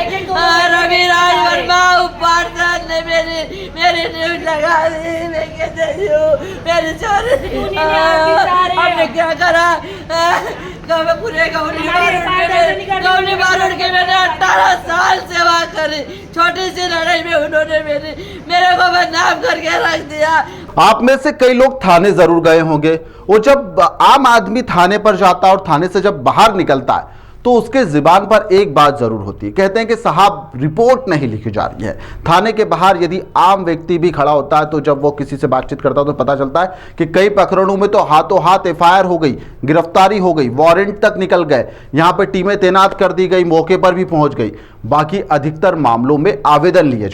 रविराज वर्मा पार्षद ने मेरी न्यूज लगा दी। मैं कैसे हूँ, मेरी चोरी हमने क्या करा। पूरे गौरी बारूद के मैंने 18 साल सेवा करी। छोटी सी लड़ाई में उन्होंने मेरे को बदनाम करके रख दिया। आप में से कई लोग थाने जरूर गए होंगे, और जब आम आदमी थाने पर जाता है और थाने से जब बाहर निकलता है तो उसके जुबान पर एक बात जरूर होती है, कहते हैं कि साहब रिपोर्ट नहीं लिखी जा रही है। थाने के बाहर यदि आम व्यक्ति भी खड़ा होता है तो जब वो किसी से बातचीत करता है तो पता चलता है कि कई प्रकरणों में तो हाथों हाथ एफआईआर हो गई, गिरफ्तारी हो गई, वारंट तक निकल गए, यहाँ पर टीमें तैनात कर दी गई, मौके पर भी पहुंच गई। बाकी अधिकतर मामलों में आवेदन लिए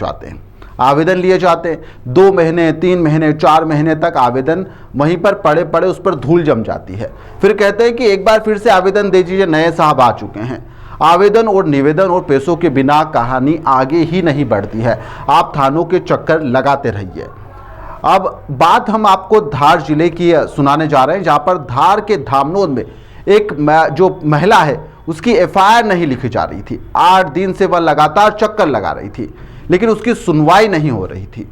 जाते हैं, 2 महीने 3 महीने 4 महीने तक आवेदन वहीं पर पड़े पड़े उस पर धूल जम जाती है। फिर कहते हैं कि एक बार फिर से आवेदन दे दीजिए, नए साहब आ चुके हैं। आवेदन और निवेदन और पैसों के बिना कहानी आगे ही नहीं बढ़ती है। आप थानों के चक्कर लगाते रहिए। अब बात हम आपको धार जिले की सुनाने जा रहे हैं, जहां पर धार के धामनोद में एक जो महिला है उसकी एफआईआर नहीं लिखी जा रही थी। 8 दिन से वह लगातार चक्कर लगा रही थी, लेकिन उसकी सुनवाई नहीं हो रही थी।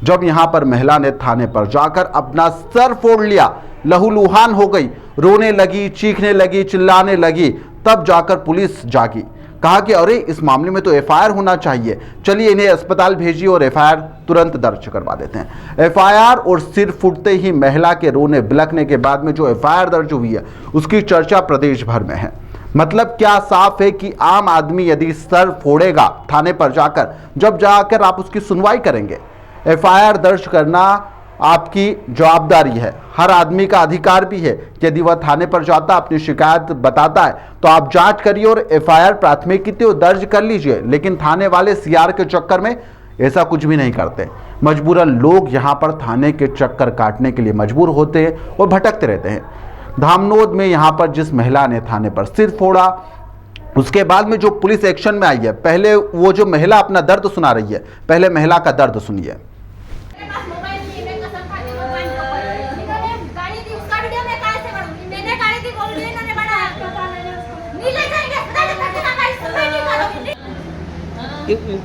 जब यहां पर महिला ने थाने पर जाकर अपना सर फोड़ लिया, लहूलुहान हो गई, रोने लगी, चीखने लगी, चिल्लाने लगी, तब जाकर पुलिस जागी। कहा कि अरे इस मामले में तो एफआईआर होना चाहिए, चलिए इन्हें अस्पताल भेजिए और एफआईआर तुरंत दर्ज करवा देते हैं। एफआईआर और सिर फूटते ही महिला के रोने बिलखने के बाद में जो एफआईआर दर्ज हुई है उसकी चर्चा प्रदेश भर में है। मतलब क्या साफ है कि आम आदमी यदि सर फोड़ेगा थाने पर जाकर, जब जाकर आप उसकी सुनवाई करेंगे। एफआईआर दर्ज करना आपकी जवाबदारी है, हर आदमी का अधिकार भी है। यदि वह थाने पर जाता, अपनी शिकायत बताता है तो आप जांच करिए और एफआईआर प्राथमिकी दर्ज कर लीजिए। लेकिन थाने वाले सीआर के चक्कर में ऐसा कुछ भी नहीं करते। मजबूरन लोग यहाँ पर थाने के चक्कर काटने के लिए मजबूर होते हैं और भटकते रहते हैं। धामनोद में यहाँ पर जिस महिला ने थाने पर सिर फोड़ा, उसके बाद में जो पुलिस एक्शन में आई है, पहले वो जो महिला अपना दर्द सुना रही है, पहले महिला का दर्द सुनिए।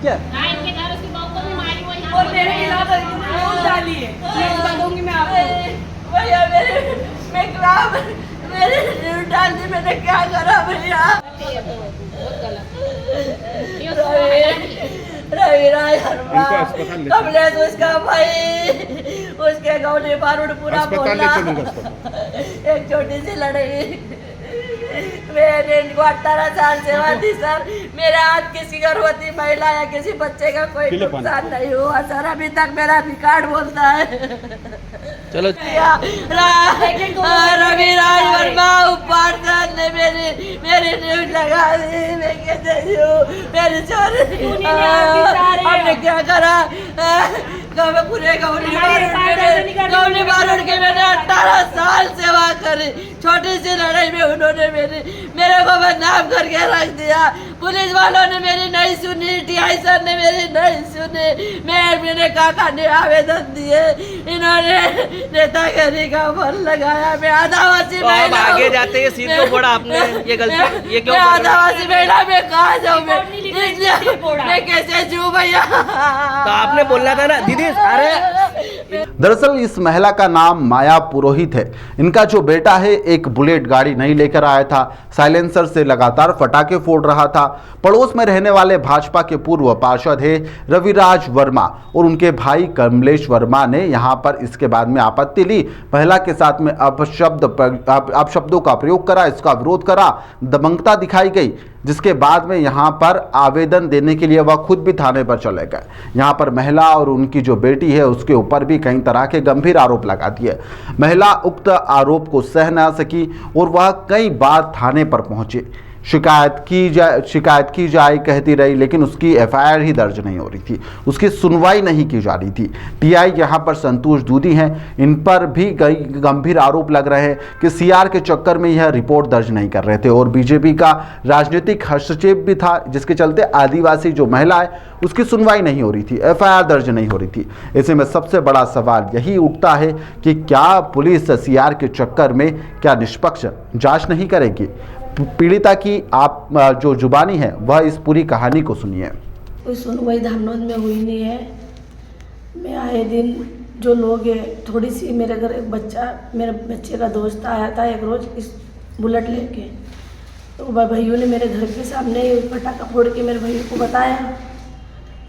क्या और मेरे खिलाफ डाली है, बताऊंगी मैं आपको। भैया मेरे डाल दी, मैंने क्या करा भैया। रविराज कमलेश उसका भाई, उसके गौरी बारूद पूरा बोला। एक छोटी सी लड़ाई, मैंने इनको 18 साल सेवा दी सर। मेरे हाथ किसी गर्भवती महिला या किसी बच्चे का कोई नुकसान नहीं हुआ सर। अभी तक मेरा रिकॉर्ड बोलता है। चलो रविराज वर्मा पार्षद ने मेरी न्यूज लगा दी। मैं कैसे हूँ, मेरी चोरी हमने क्या करा। पूरे गौरी बारूद के मैंने 18 साल सेवा करी। छोटी सी लड़ाई में उन्होंने मेरे को बदनाम करके रख दिया। पुलिस वालों ने मेरी नहीं सुनी, टीआई सर ने मेरी नहीं सुनी। मैंने काका ने आवेदन दिए, इन्होंने नेतागिरी का फल लगाया। मैं आदिवासी महिला, आगे जाते हैं सीट को फोड़ा आपने, ये गलती ये क्यों? मैं आदिवासी महिला में कहाँ जाऊँ, मैं कैसे जूँ भैया। तो आपने बोलना था ना दीदी। अरे दरअसल इस महिला का नाम माया पुरोहित है। इनका जो बेटा है एक बुलेट गाड़ी नहीं लेकर आया था, साइलेंसर से लगातार फटाके फोड़ रहा था। पड़ोस में रहने वाले भाजपा के पूर्व पार्षद है रविराज वर्मा और उनके भाई कमलेश वर्मा ने यहां पर इसके बाद में आपत्ति ली, महिला के साथ में अपशब्दों का प्रयोग करा, इसका विरोध करा, दबंगता दिखाई गई, जिसके बाद में यहां पर आवेदन देने के लिए वह खुद भी थाने पर चले गए। यहां पर महिला और उनकी जो बेटी है उसके ऊपर भी कई तरह के गंभीर आरोप लगा दिए। महिला उक्त आरोप को सह न सकी और वह कई बार थाने पर पहुंची, शिकायत की जाए कहती रही, लेकिन उसकी एफआईआर ही दर्ज नहीं हो रही थी, उसकी सुनवाई नहीं की जा रही थी। टीआई यहाँ पर संतोष दूधी हैं, इन पर भी गंभीर आरोप लग रहे हैं कि सीआर के चक्कर में यह रिपोर्ट दर्ज नहीं कर रहे थे और बीजेपी का राजनीतिक हस्तक्षेप भी था, जिसके चलते आदिवासी जो महिला है उसकी सुनवाई नहीं हो रही थी, एफआईआर दर्ज नहीं हो रही थी। ऐसे में सबसे बड़ा सवाल यही उठता है कि क्या पुलिस सीआर के चक्कर में क्या निष्पक्ष जांच नहीं करेगी? पीड़िता की आप जो जुबानी है वह इस पूरी कहानी को सुनिए। कोई सुनवाई धामनोद में हुई नहीं है। मैं आए दिन जो लोग हैं, थोड़ी सी मेरे घर एक बच्चा, मेरे बच्चे का दोस्त आया था एक रोज़ इस बुलेट लेके, तो भैयू ने मेरे घर के सामने पटाखा फोड़ के मेरे भैयू को बताया।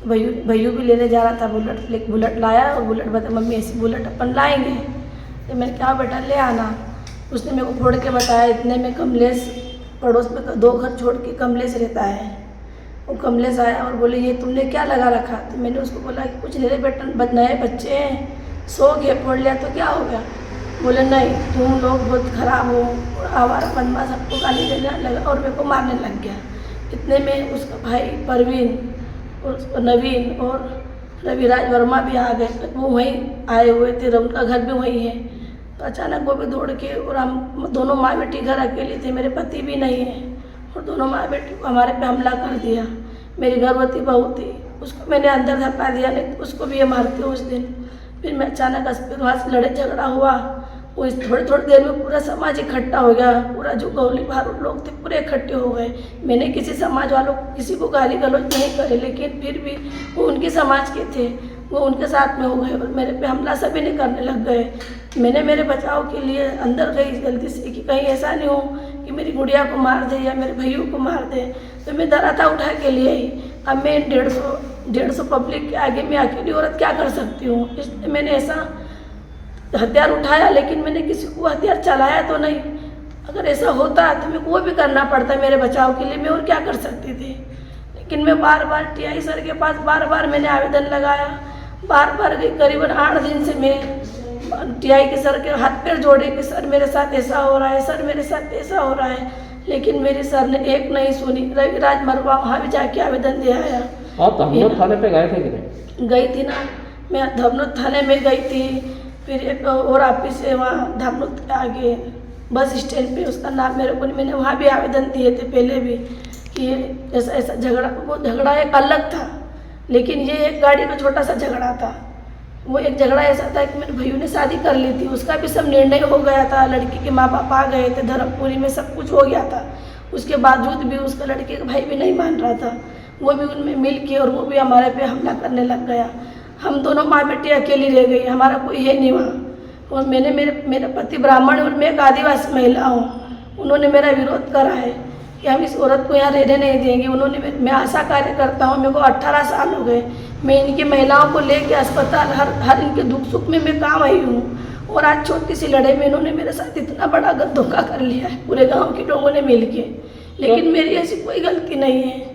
भैयू भी लेने जा रहा था बुलेट लाया और बुलेट बता मम्मी ऐसी बुलेट अपन लाएंगे। तो मैंने कहा बेटा ले आना। उसने मेरे को फोड़ के बताया। इतने में कमलेश, पड़ोस में 2 घर छोड़ के कमलेश रहता है, वो कमलेश आया और बोले ये तुमने क्या लगा रखा। तो मैंने उसको बोला कि कुछ नहीं, बेटा नए बच्चे हैं, शौक है, फोड़ लिया तो क्या हो गया। बोले नहीं तुम लोग बहुत ख़राब हो, हमारा बनवा सबको गाली देने लगा और मेरे को मारने लग गया। इतने में उसका भाई परवीन और नवीन और रविराज वर्मा भी आ गए। वो वहीं आए हुए थे, उनका घर भी वहीं है। तो अचानक वो भी दौड़ के, और हम दोनों माँ बेटी घर अकेले थे, मेरे पति भी नहीं है, और दोनों माँ बेटी को हमारे पे हमला कर दिया। मेरी गर्भवती बहू थी, उसको मैंने अंदर धक्का दिया, नहीं उसको भी ये मारते उस दिन। फिर मैं अचानक वहाँ से लड़े झगड़ा हुआ। वो इस थोड़ी देर में पूरा समाज इकट्ठा हो गया, पूरा जो गौली भारू लोग थे पूरे इकट्ठे हो गए। मैंने किसी समाज वालों किसी को गाली गलौज नहीं करे, लेकिन फिर भी वो उनके समाज के थे, वो उनके साथ में हो गए और मेरे पे हमला सभी ने करने लग गए। मैंने मेरे बचाव के लिए अंदर गई जल्दी से कि कहीं ऐसा नहीं हो कि मेरी गुड़िया को मार दे या मेरे भैया को मार दे। तो मैं दराता उठा के लिए आई। अब मैं 150 पब्लिक के आगे मैं अकेली औरत क्या कर सकती हूँ, इसलिए मैंने ऐसा हथियार उठाया, लेकिन मैंने किसी को हथियार चलाया तो नहीं। अगर ऐसा होता तो मेरे को वो भी करना पड़ता मेरे बचाव के लिए, मैं और क्या कर सकती थी। लेकिन मैं बार टीआई सर के पास बार मैंने आवेदन लगाया, बार गई। करीबन 8 दिन से मैं टीआई के सर के हाथ पैर जोड़े कि सर मेरे साथ ऐसा हो रहा है, सर मेरे साथ ऐसा हो रहा है, लेकिन मेरे सर ने एक नहीं सुनी। रविराज मरवा वहाँ भी जाके आवेदन दे आया। आप धमनोद थाने पे गए थे कि नहीं? गई थी ना, मैं धमनोद थाने में गई थी। फिर एक और ऑफिस है वहाँ धमनोद के आगे बस स्टैंड पे, उसका नाम मेरे को नहीं, मैंने वहाँ भी आवेदन दिए थे पहले भी कि ऐसा झगड़ा। वो झगड़ा एक अलग था, लेकिन ये एक गाड़ी का छोटा सा झगड़ा था। वो एक झगड़ा ऐसा था कि मेरे भैया ने शादी कर ली थी, उसका भी सब निर्णय हो गया था, लड़की के माँ बाप आ गए थे, धर्मपुरी में सब कुछ हो गया था। उसके बावजूद भी उसका लड़के का भाई भी नहीं मान रहा था, वो भी उनमें मिल के और वो भी हमारे पे हमला करने लग गया। हम दोनों माँ बेटी अकेली रह गई, हमारा कोई है नहीं वहाँ। और मेरे पति ब्राह्मण और मैं एक आदिवासी महिला हूँ। उन्होंने मेरा विरोध करा है कि हम इस औरत को यहाँ रहने नहीं देंगे। उन्होंने, मैं आशा कार्य करता हूँ, मेरे को 18 साल हो गए, मैं इनकी महिलाओं को लेके अस्पताल हर इनके दुख सुख में मैं काम आई हूँ। और आज छोटी सी लड़ाई में इन्होंने मेरे साथ इतना बड़ा धोखा कर लिया है पूरे गाँव के लोगों ने मिल के, लेकिन मेरी ऐसी कोई गलती नहीं है।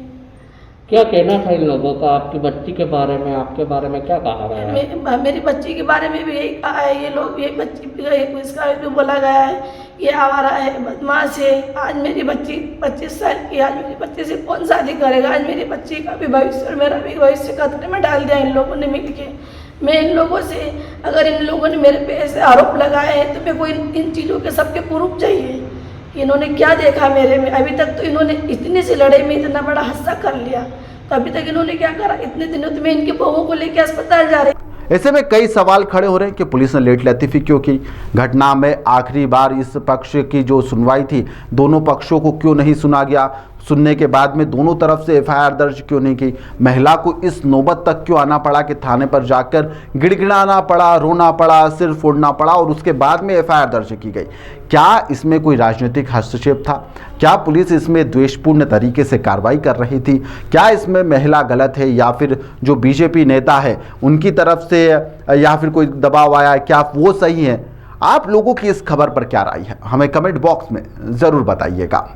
क्या कहना था इन लोगों का आपकी बच्ची के बारे में, आपके बारे में क्या कहा गया है? मेरी बच्ची के बारे में भी यही कहा है, ये लोग, ये बच्ची इसका भी बोला गया है, ये आवारा है, बदमाश है। आज मेरी बच्ची 25 साल की, आज मेरी बच्ची से कौन शादी करेगा। आज मेरी बच्ची का भी भविष्य और मेरा भी भविष्य खतरे में डाल दिया इन लोगों ने मिल के। मैं इन लोगों से, अगर इन लोगों ने मेरे पे ऐसे आरोप लगाए हैं तो मेरे को इन चीज़ों के सबके प्रूफ चाहिए। इन्होंने क्या देखा मेरे में? अभी तक तो इन्होंने इतनी सी लड़ाई में इतना बड़ा हादसा कर लिया, तो अभी तक इन्होंने क्या करा? इतने दिनों तो मैं इनके बहुओं को लेकर अस्पताल जा रही। ऐसे में कई सवाल खड़े हो रहे हैं कि पुलिस ने लेट लतीफ़ी क्यों की। घटना में आखिरी बार इस पक्ष की जो सुनवाई थी, दोनों पक्षों को क्यों नहीं सुना गया? सुनने के बाद में दोनों तरफ से एफआईआर दर्ज क्यों नहीं की? महिला को इस नौबत तक क्यों आना पड़ा कि थाने पर जाकर गिड़गिड़ाना पड़ा, रोना पड़ा, सिर फोड़ना पड़ा और उसके बाद में एफआईआर दर्ज की गई? क्या इसमें कोई राजनीतिक हस्तक्षेप था? क्या पुलिस इसमें द्वेषपूर्ण तरीके से कार्रवाई कर रही थी? क्या इसमें महिला गलत है या फिर जो बीजेपी नेता है उनकी तरफ से या फिर कोई दबाव आया, क्या वो सही है? आप लोगों की इस खबर पर क्या राय है, हमें कमेंट बॉक्स में ज़रूर बताइएगा।